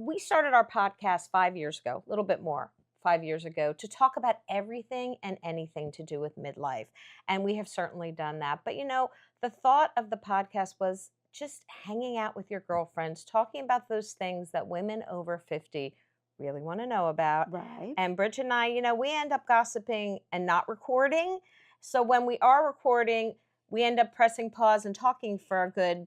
we started our podcast 5 years ago, a little bit more, 5 years ago, to talk about everything and anything to do with midlife. And we have certainly done that. But the thought of the podcast was just hanging out with your girlfriends, talking about those things that women over 50 really want to know about. Right. And Bridget and I, we end up gossiping and not recording. So when we are recording, we end up pressing pause and talking for a good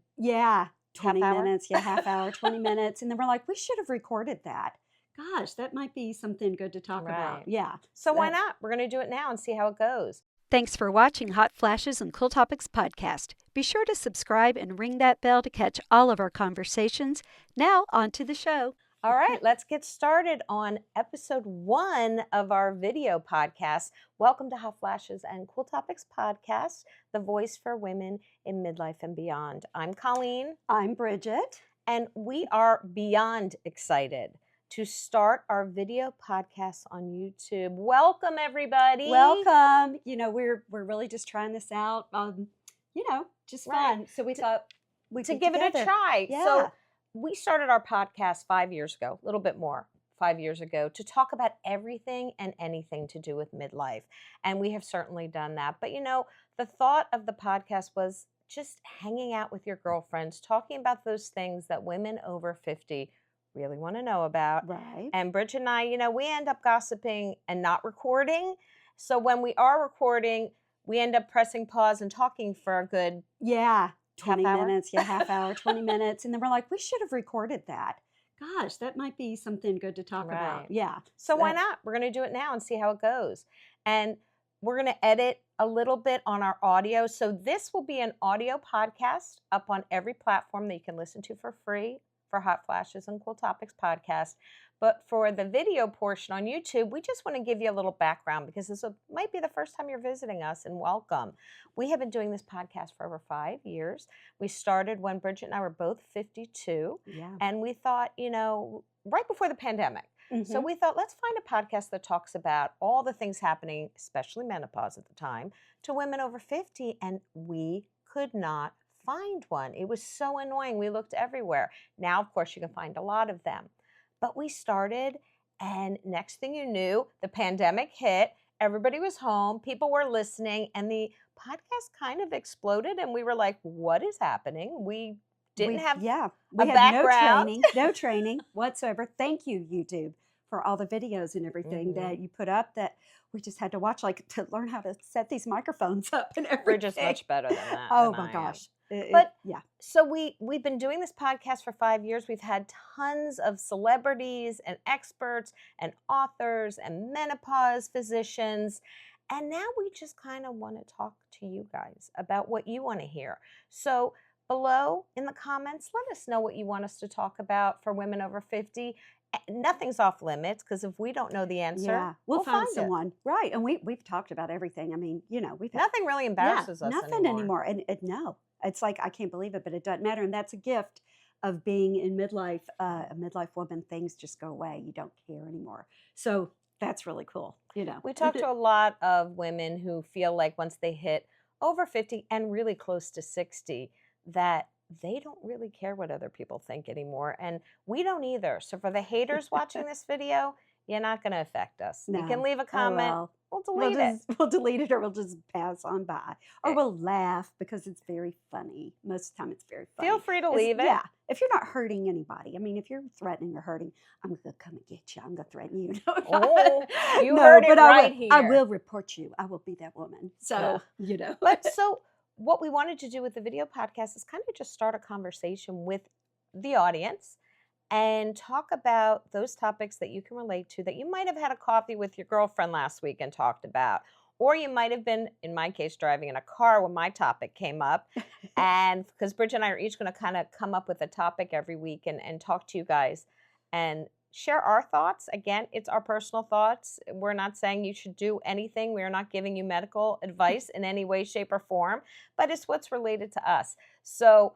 20 half hour? minutes. Yeah, half hour, 20 minutes. And then we're like, we should have recorded that. Gosh, that might be something good to talk about. Right. Yeah. So why not? We're going to do it now and see how it goes. Thanks for watching Hot Flashes and Cool Topics podcast. Be sure to subscribe and ring that bell to catch all of our conversations. Now, on to the show. All right, let's get started on episode 1 of our video podcast. Welcome to Hot Flashes and Cool Topics podcast, the voice for women in midlife and beyond. I'm Colleen. I'm Bridget. And we are beyond excited to start our video podcast on YouTube. Welcome, everybody. Welcome. We're really just trying this out. Just Right. fun. So we thought we to could give it a together. try. Yeah. So we started our podcast 5 years ago, a little bit more, 5 years ago, to talk about everything and anything to do with midlife. And we have certainly done that. But the thought of the podcast was just hanging out with your girlfriends, talking about those things that women over 50 really want to know about. Right. And Bridget and I, we end up gossiping and not recording. So when we are recording, we end up pressing pause and talking for a good 20 half hour? minutes. Yeah, half hour, 20 minutes. And then we're like, we should have recorded that. Gosh, that might be something good to talk about. Right. Yeah. So why not? We're going to do it now and see how it goes. And we're going to edit a little bit on our audio. So this will be an audio podcast up on every platform that you can listen to for free for Hot Flashes and Cool Topics podcast. But for the video portion on YouTube, we just want to give you a little background because this might be the first time you're visiting us, and welcome. We have been doing this podcast for over 5 years. We started when Bridget and I were both 52. Yeah. And we thought, right before the pandemic. Mm-hmm. So we thought, let's find a podcast that talks about all the things happening, especially menopause at the time, to women over 50. And we could not find one. It was so annoying. We looked everywhere. Now, of course, you can find a lot of them. But we started, and next thing you knew, the pandemic hit. Everybody was home. People were listening. And the podcast kind of exploded. And we were like, what is happening? We didn't have we a had background. no training whatsoever. Thank you, YouTube, for all the videos and everything that you put up that we just had to watch, like to learn how to set these microphones up and everything. We're just much better than that. Oh than my I gosh. But yeah. So we've been doing this podcast for 5 years. We've had tons of celebrities and experts and authors and menopause physicians. And now we just kind of want to talk to you guys about what you want to hear. So below in the comments, let us know what you want us to talk about for women over 50. Nothing's off limits, because if we don't know the answer, we'll find it. someone. Right. And we've talked about everything. I mean, we've had, Nothing really embarrasses us nothing anymore. And no, it's like, I can't believe it, but it doesn't matter. And that's a gift of being in midlife. A midlife woman, things just go away. You don't care anymore. So that's really cool. We talk to a lot of women who feel like once they hit over 50 and really close to 60, that they don't really care what other people think anymore. And we don't either. So for the haters watching this video, you're not going to affect us. No. You can leave a comment. We'll delete it. We'll delete it, or we'll just pass on by. Or we'll laugh because it's very funny. Most of the time it's very funny. Feel free to leave it. Yeah. If you're not hurting anybody. I mean, if you're threatening or hurting, I'm going to come and get you. I'm going to threaten you. Oh, you heard it right here. I will report you. I will be that woman. So, But so what we wanted to do with the video podcast is kind of just start a conversation with the audience and talk about those topics that you can relate to, that you might have had a coffee with your girlfriend last week and talked about. Or you might have been, in my case, driving in a car when my topic came up. And because Bridget and I are each going to kind of come up with a topic every week and talk to you guys and share our thoughts. Again, it's our personal thoughts. We're not saying you should do anything. We are not giving you medical advice in any way, shape, or form, but it's what's related to us. So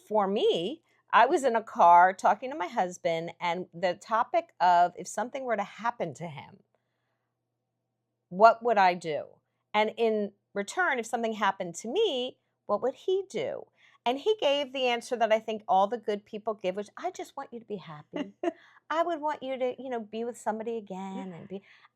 for me, I was in a car talking to my husband, and the topic of if something were to happen to him, what would I do? And in return, if something happened to me, what would he do? And he gave the answer that I think all the good people give, which I just want you to be happy. I would want you to, be with somebody again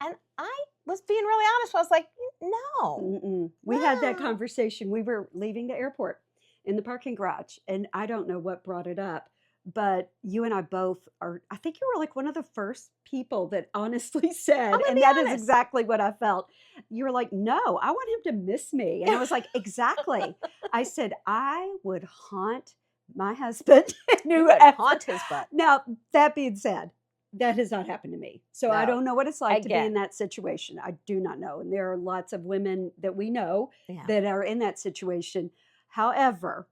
and I was being really honest. I was like, no, Mm-mm. We had that no. conversation. We were leaving the airport in the parking garage, and I don't know what brought it up, but you and I both are, I think you were like one of the first people that honestly said, I'm gonna and be that is honest. exactly what I felt. You were like, no, I want him to miss me. And I was like, exactly. I said, I would haunt my husband. You would haunt his butt. Now, that being said, that has not happened to me. So I No. don't know what it's like to be in Again. that situation. I do not know. And there are lots of women that we know Yeah. that are in that situation. However,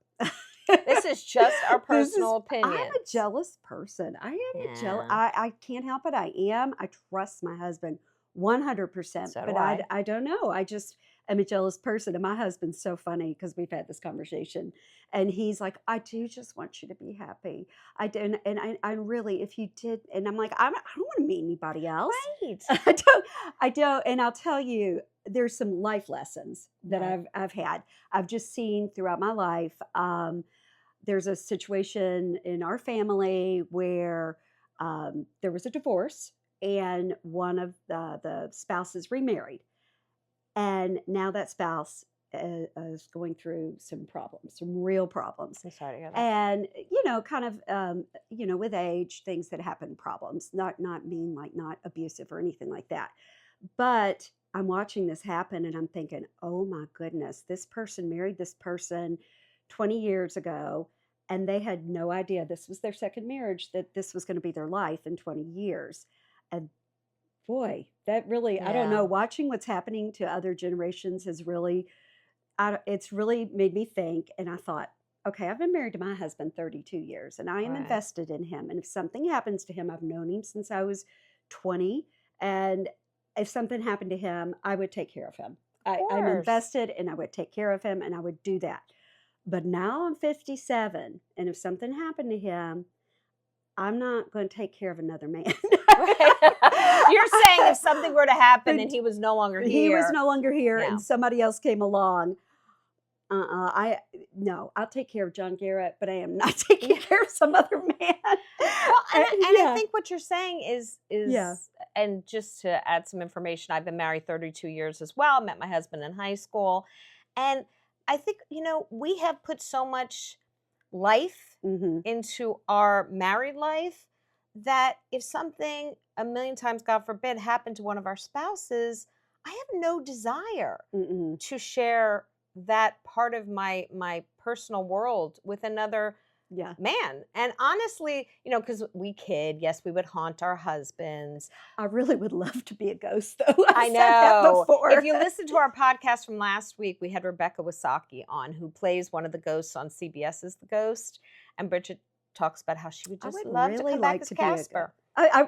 This is just our this is- personal opinion. I'm a jealous person. I am a jealous. Yeah. I can't help it. I am. I trust my husband 100%. So do But I. I don't know. I just am a jealous person. And my husband's so funny because we've had this conversation. And he's like, I do just want you to be happy. I do. And I really, if you did, and I'm like, I don't want to meet anybody else. Right. I don't. And I'll tell you, there's some life lessons that Right. I've had. I've just seen throughout my life. There's a situation in our family where there was a divorce, and one of the spouses remarried, and now that spouse is going through some problems, some real problems. I'm sorry to hear that. And kind of with age, things that happen, problems, not mean like not abusive or anything like that, but I'm watching this happen and I'm thinking, oh my goodness, this person married this person 20 years ago, and they had no idea this was their second marriage, that this was going to be their life in 20 years. And boy, that really, I don't Yeah. know, watching what's happening to other generations has really, it's really made me think. And I thought, okay, I've been married to my husband 32 years and I am Right. invested in him. And if something happens to him, I've known him since I was 20. And if something happened to him, I would take care of him. I'm course. invested and I would take care of him and I would do that. But now I'm 57, and if something happened to him, I'm not going to take care of another man. You're saying if something were to happen and he was no longer here. He was no longer here, Yeah. and somebody else came along. I'll take care of John Garrett, but I am not taking care of some other man. Well, and Yeah. I think what you're saying is, Yeah. and just to add some information, I've been married 32 years as well. Met my husband in high school. And I think, we have put so much life Mhm. into our married life that if something a million times, God forbid, happened to one of our spouses, I have no desire Mm-mm. to share that part of my personal world with another Yeah. man. And honestly, because we kid, yes, we would haunt our husbands. I really would love to be a ghost, though. I I've said that know. before. If you listen to our podcast from last week, we had Rebecca Wasaki on, who plays one of the ghosts on CBS's The Ghost. And Bridget talks about how she would I just would love to really come like back as to be a ghost. Casper.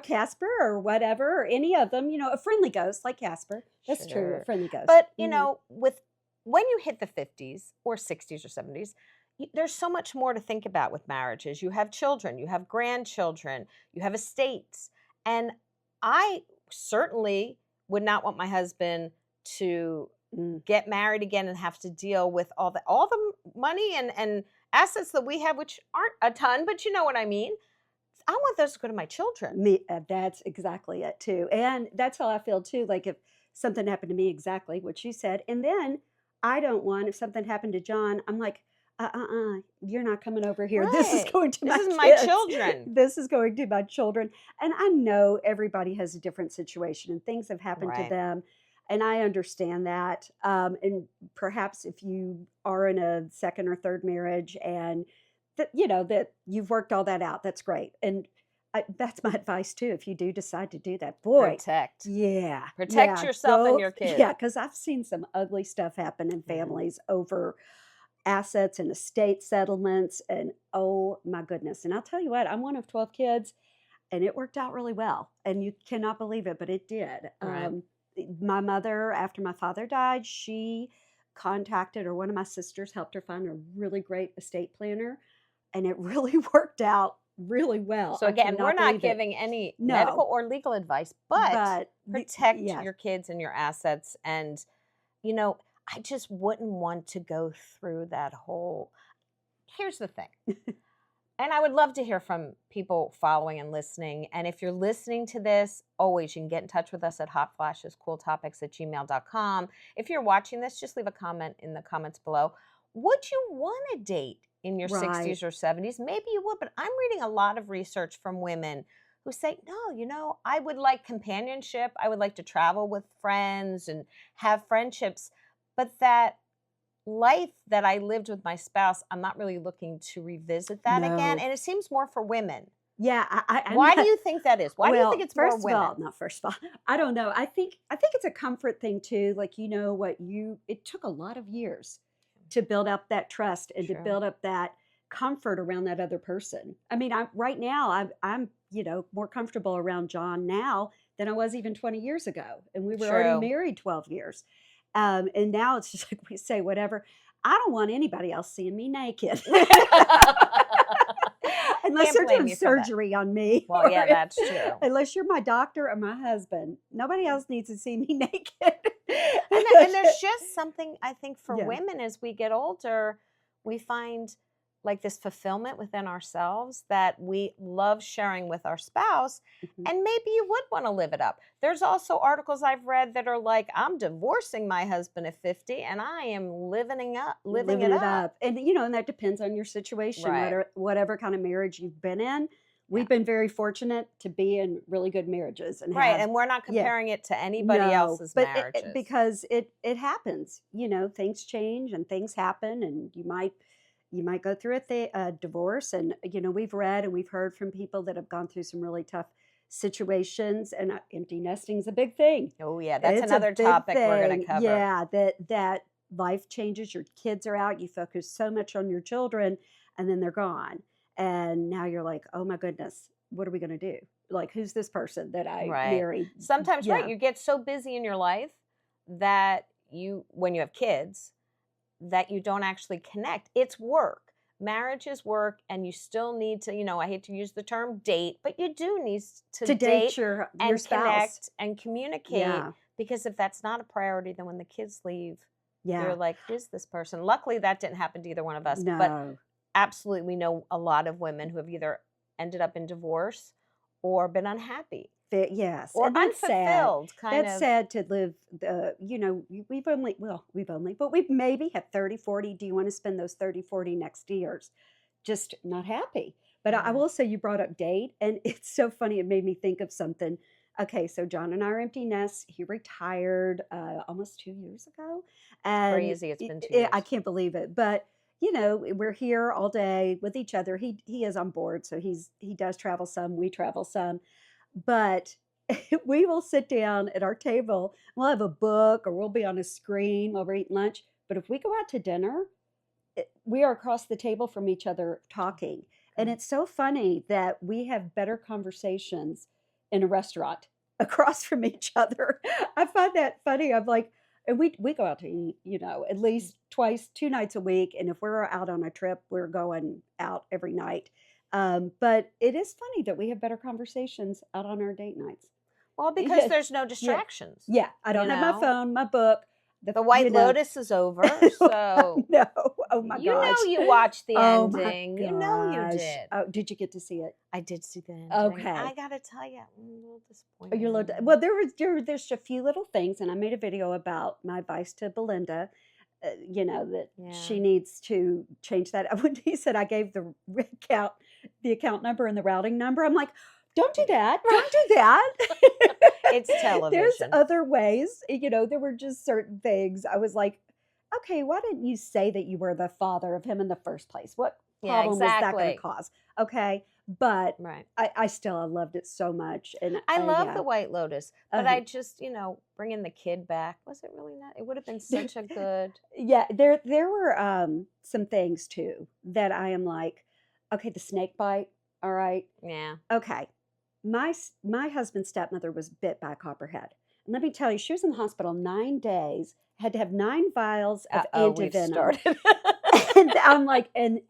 Casper or whatever, or any of them, a friendly ghost like Casper. That's true, Sure. a friendly ghost. But, Mhm. when you hit the 50s or 60s or 70s, there's so much more to think about with marriages. You have children, you have grandchildren, you have estates. And I certainly would not want my husband to get married again and have to deal with all the money and assets that we have, which aren't a ton, but you know what I mean. I want those to go to my children. That's exactly it too. And that's how I feel too. Like if something happened to me, exactly what you said. And then I don't want, if something happened to John, I'm like, you're not coming over here. This is Right. going to This my is kids. my children. This is going to my children. And I know everybody has a different situation and things have happened to Right. them. And I understand that. And perhaps if you are in a second or third marriage and that you've worked all that out, that's great. And that's my advice too. If you do decide to do that, boy, Protect. yeah, Protect yourself and your kids. Yeah, because I've seen some ugly stuff happen in Yeah. families over assets and estate settlements, and oh my goodness. And I'll tell you what, I'm one of 12 kids, and it worked out really well. And you cannot believe it, but it did. Right. My mother, after my father died, she contacted, or one of my sisters helped her find a really great estate planner, and it really worked out really well. So I again, we're cannot not believe it. giving any No. medical or legal advice, but protect yeah. your kids and your assets. And, I just wouldn't want to go through that whole here's the thing. And I would love to hear from people following and listening. And if you're listening to this, always you can get in touch with us at hotflashescooltopics@gmail.com. If you're watching this, just leave a comment in the comments below. Would you want to date in your Right. 60s or 70s? Maybe you would, but I'm reading a lot of research from women who say, no, I would like companionship. I would like to travel with friends and have friendships, but that life that I lived with my spouse, I'm not really looking to revisit that again. No. And it seems more for women. Yeah, I'm Why do not- you think that is? Why do you think it's more first women? of all, not first of all, I don't know. I think it's a comfort thing too. Like, it took a lot of years to build up that trust and to True. build up that comfort around that other person. I mean, right now I'm more comfortable around John now than I was even 20 years ago, and we were True. already married 12 years. And now it's just like we say whatever. I don't want anybody else seeing me naked. Unless Can't they're blame doing you for that. surgery on me. Well, yeah, that's true. Unless you're my doctor or my husband. Nobody else needs to see me naked. And there's just something, I think, for Yeah. women as we get older, we find like this fulfillment within ourselves that we love sharing with our spouse. Mhm. And maybe you would want to live it up. There's also articles I've read that are like, I'm divorcing my husband at 50 and I am living it up. And and that depends on your situation, Right. whatever kind of marriage you've been in. We've been very fortunate to be in really good marriages and Right. have, And we're not comparing it to anybody else's but marriages. because it happens. Things change and things happen, and you might go through a divorce. And we've read and we've heard from people that have gone through some really tough situations, and empty nesting is a big thing. Oh, yeah. That's It's a another big topic we're going thing. to cover. Yeah, that life changes. Your kids are out. You focus so much on your children, and then they're gone. And now you're like, oh my goodness, what are we going to do? Like, who's this person that I married? Sometimes, Yeah. right, you get so busy in your life that when you have kids, that you don't actually connect. It's work. Marriage is work, and you still need to, I hate to use the term date, but you do need to date your and spouse. connect and communicate. Yeah. Because if that's not a priority, then when the kids leave, Yeah. you're like, who's this person? Luckily, that didn't happen to either one of us. No. But absolutely, we know a lot of women who have either ended up in divorce or been unhappy Yes. or And that's unfulfilled. That's sad to live. We've maybe had 30, 40. Do you want to spend those 30, 40 next years just not happy? But I Yeah. will say, you brought up date, and it's so funny. It made me think of something. Okay, so John and I are empty nest. He retired almost 2 years ago. And Crazy, it's been 2 years. I can't believe it. But we're here all day with each other. He is on board, so he does travel some. We travel some, but we will sit down at our table. We'll have a book, or we'll be on a screen while we're eating lunch. But if we go out to dinner, we are across the table from each other talking. And it's so funny that we have better conversations in a restaurant across from each other. I find that funny. I'm like, and we go out to eat, at least twice, 2 nights a week. And if we're out on a trip, we're going out every night. But it is funny that we have better conversations out on our date nights. Well, because there's no distractions. Yeah, I don't have my phone, my book. The White Lotus is over, so no. Oh my gosh. You watched the Oh my ending. You know you gosh. did. Oh, did you get to see it? I did see the ending. Okay. I gotta tell you, I'm a little disappointed. Oh, you're a little, well, there's a few little things, and I made a video about my advice to Belinda. That she needs to change that. When he said I gave the account number and the routing number, I'm like, don't do that. Don't do that. It's television. There's other ways. There were just certain things. I was like, okay, why didn't you say that you were the father of him in the first place? What problem was that going to cause? Okay. But I still loved it so much. And I love the White Lotus, but I just, bringing the kid back, was it really not? It would have been such a good. Yeah, there were some things too that I am like, okay, the snake bite. All right. Yeah. Okay. My husband's stepmother was bit by a copperhead. And let me tell you, she was in the hospital 9 days, had to have 9 vials of antivenom. And I'm like, and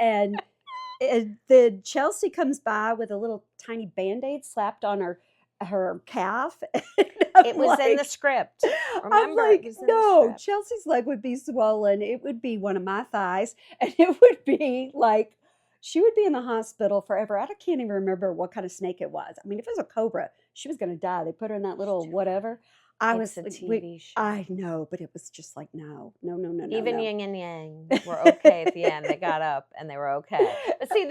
the Chelsea comes by with a little tiny Band-Aid slapped on her her calf. It was in the script. Remember, I'm like, it was in the no, script. Chelsea's leg would be swollen. It would be one of my thighs, and it would be like she would be in the hospital forever. I can't even remember what kind of snake it was. I mean, if it was a cobra, she was going to die. They put her in that little whatever. It's a TV show. I know, but it was just like, no. Even no. yin and yang were okay at the end. They got up and they were okay. But see,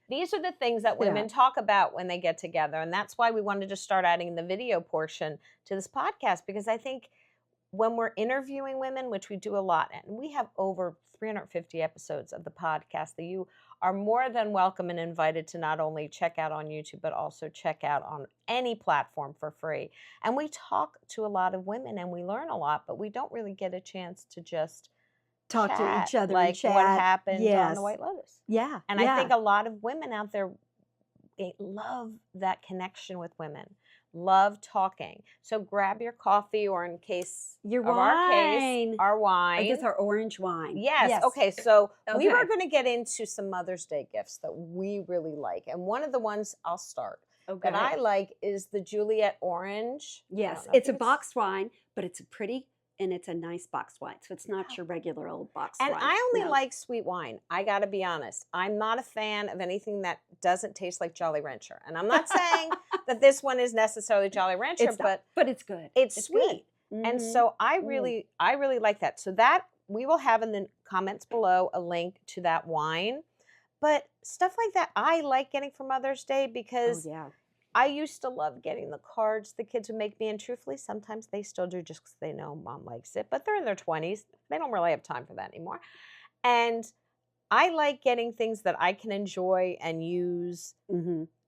these are the things that women talk about when they get together. And that's why we wanted to start adding the video portion to this podcast, because I think when we're interviewing women, which we do a lot, and we have over 350 episodes of the podcast that you are more than welcome and invited to not only check out on YouTube, but also check out on any platform for free. And we talk to a lot of women and we learn a lot, but we don't really get a chance to just talk chat, to each other, like and chat. what happened on Yes. the White Lotus. Yeah. And I think a lot of women out there, they love that connection with women, love talking. So grab your coffee, or in case your of wine. our wine. I guess our orange wine. Yes. Okay. So we Okay. were going to get into some Mother's Day gifts that we really like. And one of the ones I'll start Okay. that I like is the Juliet Orange. Yes. It's a boxed wine, but it's a pretty, and it's a nice boxed wine. So it's not your regular old boxed wine. And I only like sweet wine. I got to be honest. I'm not a fan of anything that doesn't taste like Jolly Rancher. And I'm not saying that this one is necessarily Jolly Rancher, but it's good. It's sweet. Good. And so I really like that. So that we will have in the comments below a link to that wine. But stuff like that I like getting for Mother's Day, because I used to love getting the cards the kids would make me, and truthfully, sometimes they still do just because they know mom likes it, but they're in their 20s. They don't really have time for that anymore. And I like getting things that I can enjoy and use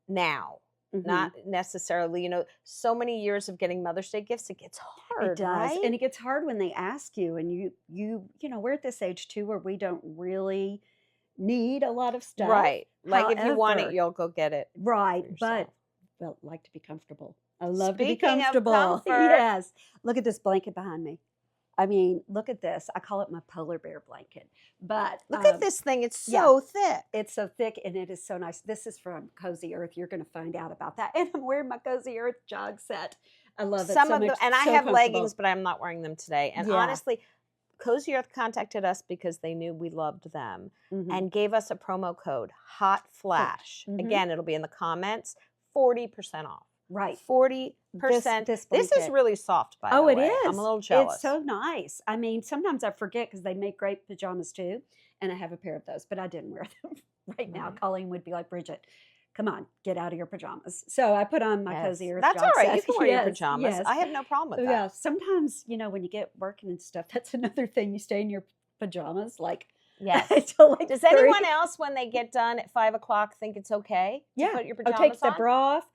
now. Not necessarily, so many years of getting Mother's Day gifts, it gets hard. It does. Right? And it gets hard when they ask you, and you we're at this age too where we don't really need a lot of stuff. Right. Like if you want it, However, you'll go get it. right. yourself. But like to be comfortable. I love to be Speaking of comfortable. comfort. Yes. Look at this blanket behind me. I mean, look at this. I call it my polar bear blanket. But Look at this thing. It's so thick. it's so thick and it is so nice. This is from Cozy Earth. You're going to find out about that. And I'm wearing my Cozy Earth jog set. I love it. Some so of them, much, and I so have comfortable. leggings, but I'm not wearing them today. And Yeah. honestly, Cozy Earth contacted us because they knew we loved them and gave us a promo code, Hot Flash. Again, it'll be in the comments, 40% off. Right. 40%. This This is really soft, by the way. it is. I'm a little jealous. It's so nice. I mean, sometimes I forget because they make great pajamas too. And I have a pair of those, but I didn't wear them right now. Colleen would be like, Bridget, come on, get out of your pajamas. So I put on my Cozy Earth That's jog all right. You set. can wear your Yes, pajamas. yes. I have no problem with that. Yeah. Sometimes, when you get working and stuff, that's another thing. You stay in your pajamas like Yes. until like Does 3. anyone else, when they get done at 5 o'clock, think it's okay to put your pajamas take the on? bra off.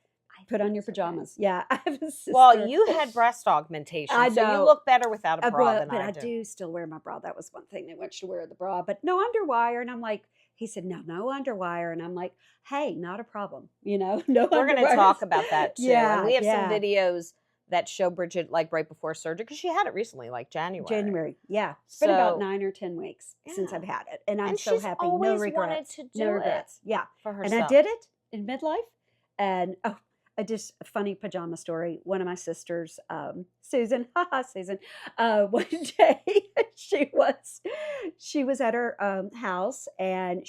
Put on your pajamas. Yeah. I have a sister. Well, you had breast augmentation, I so you know. look better without a bra than but I I do. do still wear my bra. That was one thing they want you to wear the bra, but no underwire. And I'm like, he said, no underwire. And I'm like, hey, not a problem. No We're going to underwires. talk about that too. Yeah, and we have yeah. some videos that show Bridget like right before surgery, because she had it recently, like January. Yeah. It's been about So- 9 or 10 weeks since Yeah. I've had it. And I'm And so she's happy. always No wanted regrets. to No do regrets. Yeah. for herself. And I did it in midlife. And I just a funny pajama story. One of my sisters, Susan, Susan, one day she was at her house and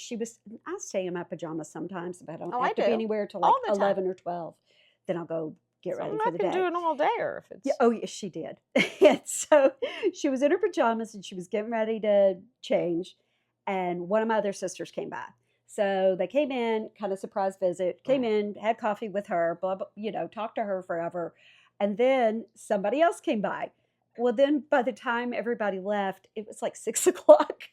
I stay in my pajamas sometimes, but I don't have to be anywhere till like All the time. 11 or 12. Then I'll go get ready for the day. I can do it all day, or if it's... Yeah, oh, yes, she did. And so she was in her pajamas and she was getting ready to change. And one of my other sisters came by. So they came in, kind of surprise visit, came in, had coffee with her, blah, blah, talked to her forever. And then somebody else came by. Well, then by the time everybody left, it was like 6 o'clock.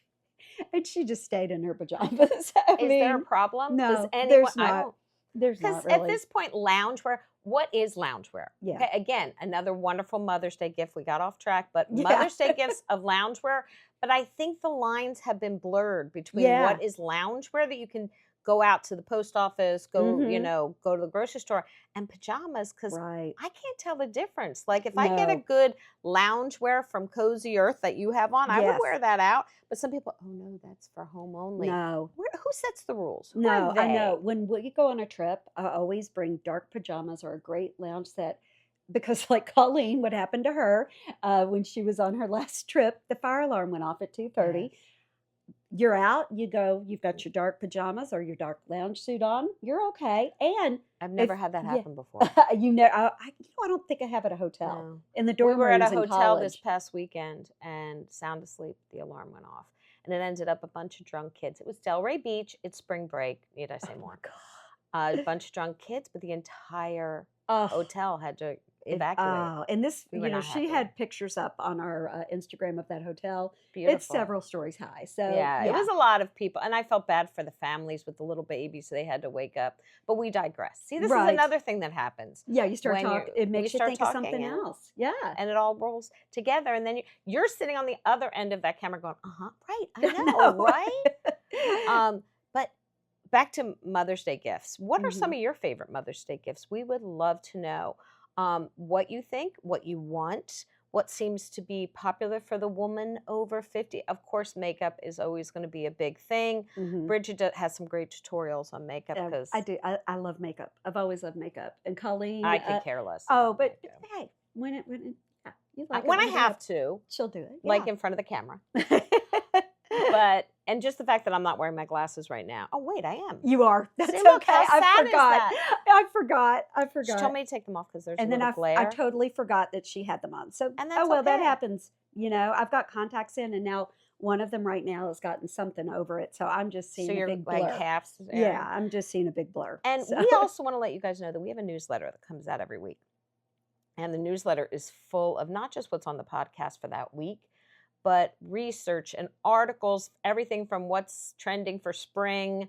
And she just stayed in her pajamas. Is there a problem? No, Does anyone, there's not. There's not Because really. at this point, loungewear, what is loungewear? Yeah. Okay, again, another wonderful Mother's Day gift. We got off track, but Yeah. Mother's Day gifts of loungewear. But I think the lines have been blurred between what is loungewear that you can go out to the post office, go, Mhm. go to the grocery store, and pajamas, because Right. I can't tell the difference. Like if I get a No. good lounge wear from Cozy Earth that you have on, I would Yes. wear that out. But some people, oh no, that's for home only. No. Who sets the rules? Who are No, I know. they? When we go on a trip, I always bring dark pajamas or a great lounge set because, like Colleen, what happened to her when she was on her last trip, the fire alarm went off at 2:30. Yes. You're out, you go, you've got your dark pajamas or your dark lounge suit on, you're okay. And I've never if, had that yeah, happen before. I don't think I have at a hotel No. in the We dorm were at a rooms in hotel this college. past weekend and sound asleep, the alarm went off. And it ended up a bunch of drunk kids. It was Delray Beach. It's spring break. Need I say Oh my more? God. A bunch of drunk kids, but the entire Oh, hotel had to evacuate. and this, We were not she happy. had pictures up on our Instagram of that hotel. It's Beautiful. several stories high. So, Yeah, it yeah. was a lot of people. And I felt bad for the families with the little babies, so they had to wake up. But we digress. See, this is Right. another thing that happens. Yeah, you start When talking, it we makes you start think of talking, something else. Yeah. and it all rolls together. And then you're sitting on the other end of that camera going, right, I know, No. right? But back to Mother's Day gifts. What are some Mhm. of your favorite Mother's Day gifts? We would love to know what you think, what you want, what seems to be popular for the woman over 50. Of course, makeup is always going to be a big thing. Mhm. Bridget has some great tutorials on makeup I because do. I love makeup. I've always loved makeup. And Colleen, I could care less oh, about but makeup. hey, yeah, you like it When I you have to, she'll do it. like Yeah. in front of the camera. But, and just the fact that I'm not wearing my glasses right now. Oh, wait, I am. You are. That's See, look, okay. how I sad is forgot. that? I forgot. I She forgot. told me to take them off because there's a And then little I glare. totally forgot that she had them on. So, And oh that's well, that okay. happens. I've got contacts in, and now one of them right now has gotten something over it. So I'm just So seeing a you're big like blur. half Yeah, I'm just seeing a big blur. And So we also want to let you guys know that we have a newsletter that comes out every week. And the newsletter is full of not just what's on the podcast for that week, but research and articles, everything from what's trending for spring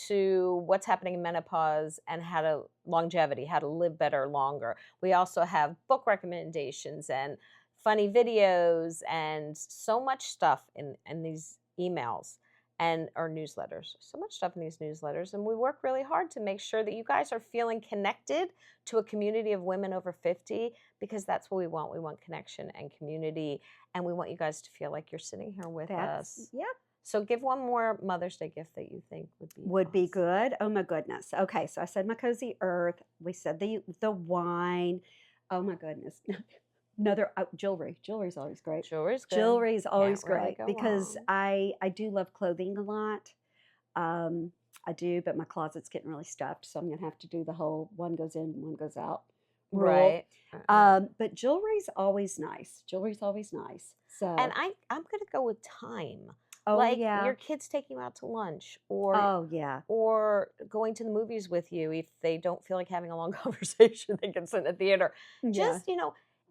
to what's happening in menopause and longevity, how to live better longer. We also have book recommendations and funny videos and so much stuff in these emails and our newsletters. So much stuff in these newsletters. And we work really hard to make sure that you guys are feeling connected to a community of women over 50, because that's what we want. We want connection and community, and we want you guys to feel like you're sitting here with us. yep. So give one more Mother's Day gift that you think Would be awesome. good. Oh my goodness. Okay, so I said my cozy earth. We said the wine. Oh my goodness. Another jewelry. Jewelry's always great. Jewelry's good. Jewelry's always Can't really great go because wrong. I do love clothing a lot. I do, but my closet's getting really stuffed, so I'm gonna have to do the whole one goes in, one goes out rule. Right. Uh-uh. But jewelry's always nice. Jewelry's always nice. So And I'm gonna go with time. oh Like yeah. your kids taking you out to lunch, or Oh yeah. going to the movies with you. If they don't feel like having a long conversation, they can sit in the theater. Yeah. Just,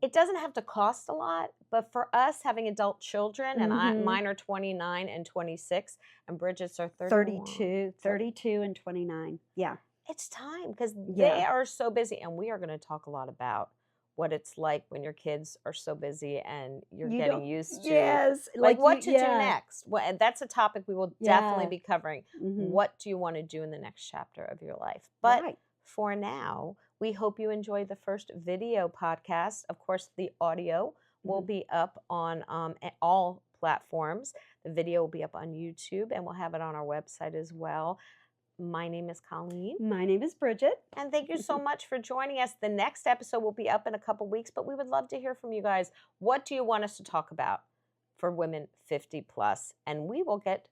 it doesn't have to cost a lot, but for us having adult children, and Mhm. mine are 29 and 26, and Bridget's are 32, 31. 32 and 29. Yeah. It's time, because they Yeah. are so busy, and we are going to talk a lot about what it's like when your kids are so busy and you're You getting don't used to yes, like what to do yeah. next. And that's a topic we will definitely Yeah. be covering. Mhm. What do you want to do in the next chapter of your life? But Right. for now, we hope you enjoyed the first video podcast. Of course, the audio will Mhm. be up on all platforms. The video will be up on YouTube, and we'll have it on our website as well. My name is Colleen. My name is Bridget. And thank you so much for joining us. The next episode will be up in a couple weeks, but we would love to hear from you guys. What do you want us to talk about for women 50 plus? And we will get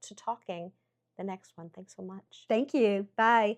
to talking the next one. Thanks so much. Thank you. Bye.